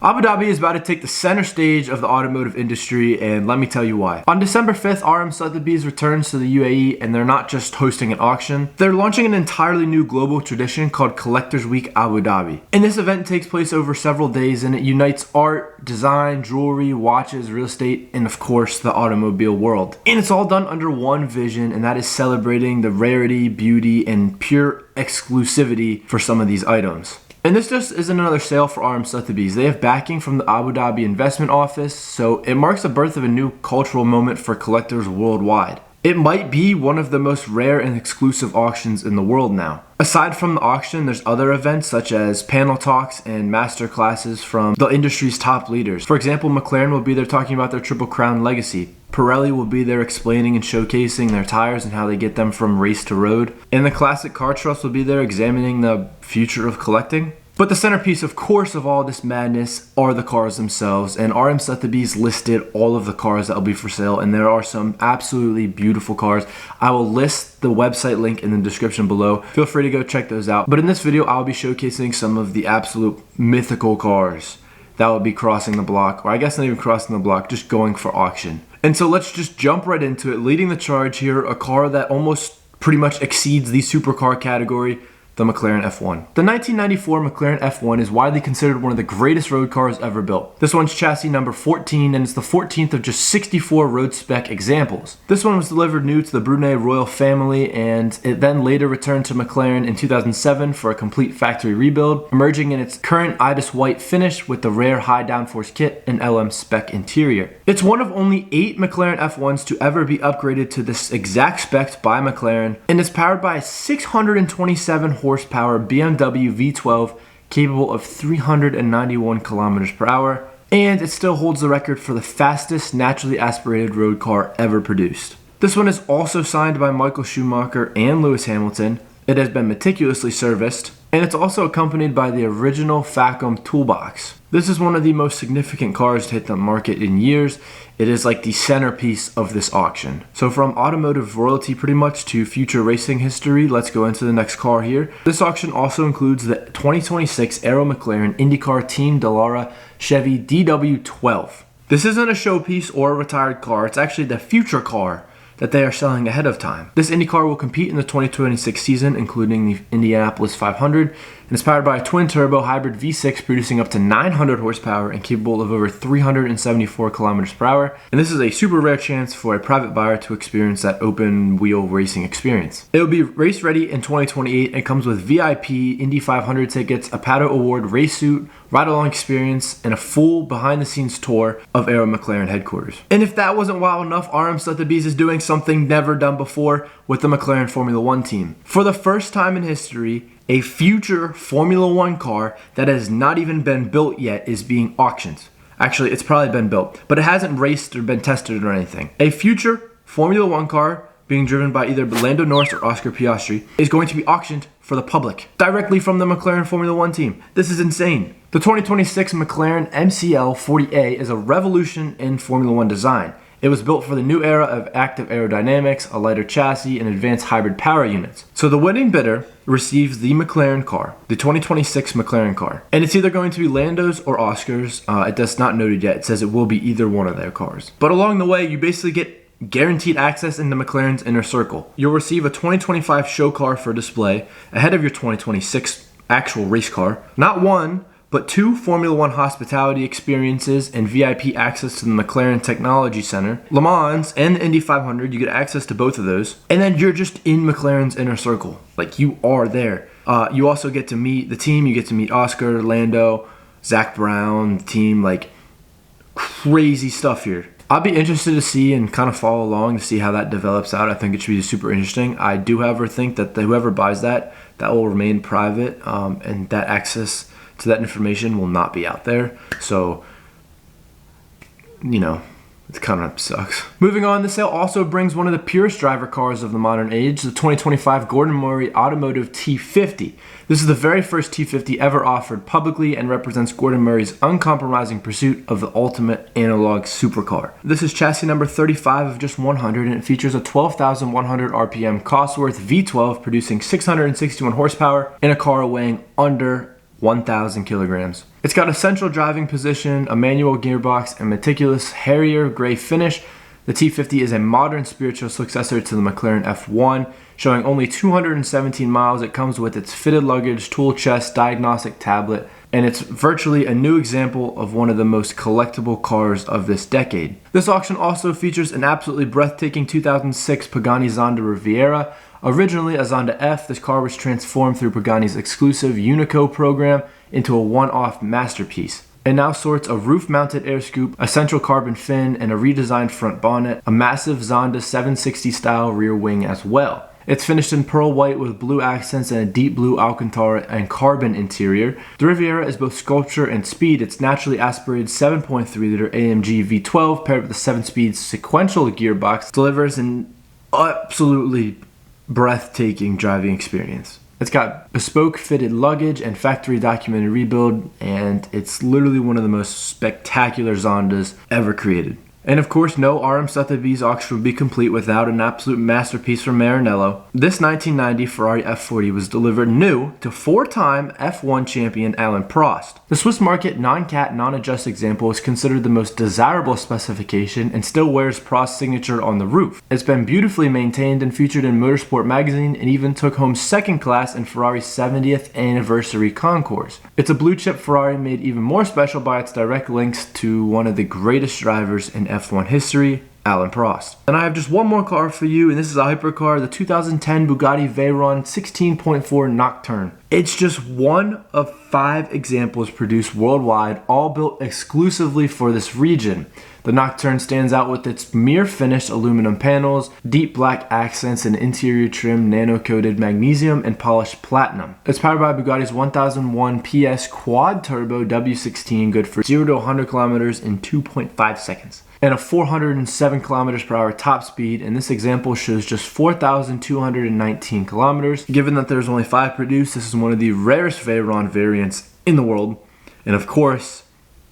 Abu Dhabi is about to take the center stage of the automotive industry, and let me tell you why. On December 5th, RM Sotheby's returns to the UAE, and they're not just hosting an auction. They're launching an entirely new global tradition called Collectors Week Abu Dhabi. And this event takes place over several days, and it unites art, design, jewelry, watches, real estate, and of course, the automobile world. And it's all done under one vision, and that is celebrating the rarity, beauty, and pure exclusivity for some of these items. And this just isn't another sale for RM Sotheby's. They have backing from the Abu Dhabi Investment Office, so it marks the birth of a new cultural moment for collectors worldwide. It might be one of the most rare and exclusive auctions in the world now. Aside from the auction, there's other events such as panel talks and master classes from the industry's top leaders. For example, McLaren will be there talking about their Triple Crown legacy. Pirelli will be there explaining and showcasing their tires and how they get them from race to road. And the Classic Car Trust will be there examining the future of collecting. But the centerpiece, of course, of all this madness are the cars themselves, and RM Sotheby's listed all of the cars that will be for sale, and there are some absolutely beautiful cars. I will list the website link in the description below. Feel free to go check those out. But in this video, I'll be showcasing some of the absolute mythical cars that will be crossing the block, or I guess not even crossing the block, just going for auction. And so let's just jump right into it. Leading the charge here, a car that almost pretty much exceeds the supercar category, the McLaren F1. The 1994 McLaren F1 is widely considered one of the greatest road cars ever built. This one's chassis number 14, and it's the 14th of just 64 road spec examples. This one was delivered new to the Brunei royal family, and it then later returned to McLaren in 2007 for a complete factory rebuild, emerging in its current Ibis white finish with the rare high downforce kit and LM spec interior. It's one of only 8 McLaren F1s to ever be upgraded to this exact spec by McLaren, and it's powered by a 627 horsepower BMW V12 capable of 391 kilometers per hour, and it still holds the record for the fastest naturally aspirated road car ever produced. This one is also signed by Michael Schumacher and Lewis Hamilton. It has been meticulously serviced, and it's also accompanied by the original Facom toolbox. This is one of the most significant cars to hit the market in years. It is like the centerpiece of this auction. So from automotive royalty pretty much to future racing history, let's go into the next car here. This auction also includes the 2026 Aero McLaren IndyCar Team Dallara Chevy DW12. This isn't a showpiece or a retired car, it's actually the future car that they are selling ahead of time. This IndyCar will compete in the 2026 season, including the Indianapolis 500, and it's powered by a twin-turbo hybrid V6 producing up to 900 horsepower and capable of over 374 kilometers per hour. And this is a super rare chance for a private buyer to experience that open-wheel racing experience. It will be race-ready in 2028 and comes with VIP Indy 500 tickets, a Pato Award race suit, ride-along experience, and a full behind-the-scenes tour of Aero McLaren headquarters. And if that wasn't wow enough, RM Sotheby's is doing something never done before with the McLaren Formula One team. For the first time in history, a future Formula One car that has not even been built yet is being auctioned. Actually, it's probably been built, but it hasn't raced or been tested or anything. A future Formula One car being driven by either Lando Norris or Oscar Piastri is going to be auctioned for the public, directly from the McLaren Formula One team. This is insane. The 2026 McLaren MCL 40A is a revolution in Formula One design. It was built for the new era of active aerodynamics, a lighter chassis, and advanced hybrid power units. So the winning bidder receives the McLaren car, the 2026 McLaren car. And it's either going to be Lando's or Oscar's. It does not noted yet. It says it will be either one of their cars. But along the way, you basically get guaranteed access into McLaren's inner circle. You'll receive a 2025 show car for display ahead of your 2026 actual race car. Not one, but 2 Formula One hospitality experiences and VIP access to the McLaren Technology Center. Le Mans and the Indy 500, you get access to both of those. And then you're just in McLaren's inner circle. Like, you are there. You also get to meet the team. You get to meet Oscar, Lando, Zach Brown, the team. Like, crazy stuff here. I'll be interested to see and kind of follow along to see how that develops out. I think it should be super interesting. I do, however, think that whoever buys that will remain private, and that access to that information will not be out there. So, you know, it kind of sucks. Moving on, the sale also brings one of the purest driver cars of the modern age, the 2025 Gordon Murray Automotive T50. This is the very first T50 ever offered publicly and represents Gordon Murray's uncompromising pursuit of the ultimate analog supercar. This is chassis number 35 of just 100, and it features a 12,100 RPM Cosworth V12 producing 661 horsepower in a car weighing under 1,000 kilograms. It's got a central driving position, a manual gearbox, and meticulous Harrier gray finish. The T50 is a modern spiritual successor to the McLaren F1. Showing only 217 miles, it comes with its fitted luggage, tool chest, diagnostic tablet, and it's virtually a new example of one of the most collectible cars of this decade. This auction also features an absolutely breathtaking 2006 Pagani Zonda Riviera. Originally a Zonda F, this car was transformed through Pagani's exclusive Unico program into a one-off masterpiece. It now sports a roof-mounted air scoop, a central carbon fin, and a redesigned front bonnet, a massive Zonda 760 style rear wing as well. It's finished in pearl white with blue accents and a deep blue Alcantara and carbon interior. The Riviera is both sculpture and speed. Its naturally aspirated 7.3-liter AMG V12 paired with a 7-speed sequential gearbox delivers an absolutely breathtaking driving experience. It's got bespoke fitted luggage and factory documented rebuild, and it's literally one of the most spectacular Zondas ever created. And of course, no RM Sotheby's auction would be complete without an absolute masterpiece from Maranello. This 1990 Ferrari F40 was delivered new to four-time F1 champion Alain Prost. The Swiss market non-cat, non-adjust example is considered the most desirable specification and still wears Prost's signature on the roof. It's been beautifully maintained and featured in Motorsport magazine and even took home second class in Ferrari's 70th anniversary concours. It's a blue chip Ferrari made even more special by its direct links to one of the greatest drivers in F1 history, Alain Prost. And I have just one more car for you, and this is a hypercar, the 2010 Bugatti Veyron 16.4 Nocturne. It's just one of 5 examples produced worldwide, all built exclusively for this region. The Nocturne stands out with its mirror finished aluminum panels, deep black accents, and interior trim nano-coated magnesium and polished platinum. It's powered by Bugatti's 1001 PS quad turbo W16, good for 0 to 100 kilometers in 2.5 seconds. And a 407 kilometers per hour top speed, and this example shows just 4,219 kilometers. Given that there's only 5 produced, this is one of the rarest Veyron variants in the world, and of course,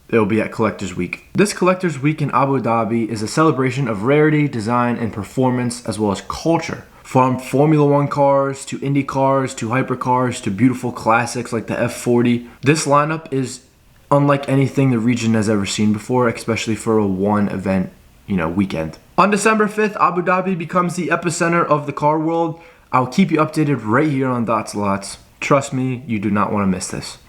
it'll be at Collectors Week. This Collectors Week in Abu Dhabi is a celebration of rarity, design, and performance, as well as culture. From Formula 1 cars, to Indy cars, to hypercars, to beautiful classics like the F40. This lineup is unlike anything the region has ever seen before, especially for a one event, weekend. On December 5th, Abu Dhabi becomes the epicenter of the car world. I'll keep you updated right here on Dots Lots. Trust me, you do not want to miss this.